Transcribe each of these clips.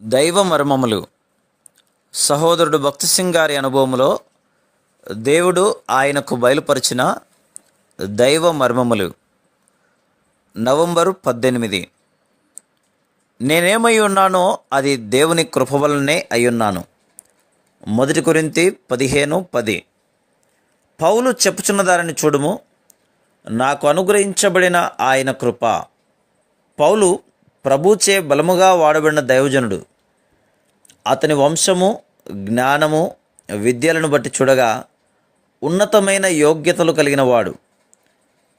దైవ మర్మములు. సహోదరుడు భక్తి సింగ్ గారి అనుభవములో దేవుడు ఆయనకు బయలుపరిచిన దైవ మర్మములు. నవంబరు 18. నేనేమై ఉన్నానో అది దేవుని కృప వలనే అయ్యున్నాను. 1 కొరింథీ 15:10. పౌలు చెప్పుచున్న దారిని చూడుము, నాకు అనుగ్రహించబడిన ఆయన కృప. పౌలు ప్రభుచే బలముగా వాడబడిన దైవజనుడు. అతని వంశము, జ్ఞానము, విద్యలను బట్టి చూడగా ఉన్నతమైన యోగ్యతలు కలిగిన వాడు.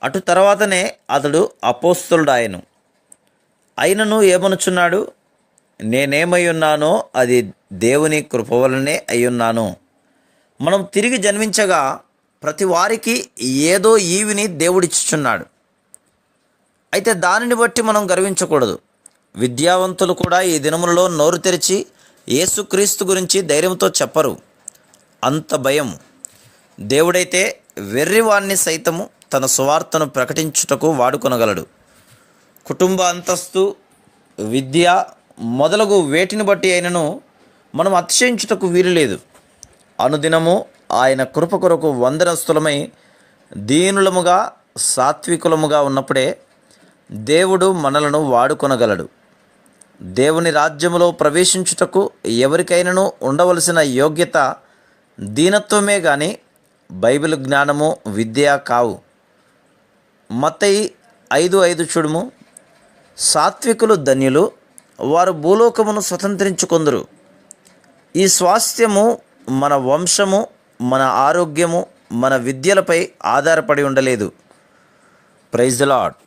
అటు తర్వాతనే అతడు అపోస్తలుడాయను. అయినను ఏమనుచున్నాడు? నేనేమై ఉన్నానో అది దేవుని కృప వలనే అయ్యున్నాను. మనం తిరిగి జన్మించగా ప్రతి వారికి ఏదో ఈవిని దేవుడిచ్చుచున్నాడు. అయితే దానిని బట్టి మనం గర్వించకూడదు. విద్యావంతులు కూడా ఈ దినములలో నోరు తెరిచి యేసుక్రీస్తు గురించి ధైర్యంతో చెప్పరు. అంత భయం. దేవుడైతే వెర్రివాణ్ణి సైతము తన సువార్తను ప్రకటించుటకు వాడుకొనగలడు. కుటుంబ అంతస్తు, విద్య మొదలగు వేటిని బట్టి అయినను మనం అతిశయించుటకు వీలులేదు. అనుదినము ఆయన కృప కొరకు వందనస్తులమై దీనులముగా, సాత్వికులముగా ఉన్నప్పుడే దేవుడు మనలను వాడుకొనగలడు. దేవుని రాజ్యములో ప్రవేశించుటకు ఎవరికైనాను ఉండవలసిన యోగ్యత దీనత్వమే గాని బైబిల్ జ్ఞానము, విద్య కావు. మత్తయి 5:5 చూడుము. సాత్వికులు ధన్యులు, వారు భూలోకమును స్వతంత్రించుకొందురు. ఈ స్వాస్థ్యము మన వంశము, మన ఆరోగ్యము, మన విద్యలపై ఆధారపడి ఉండలేదు. Praise the lord.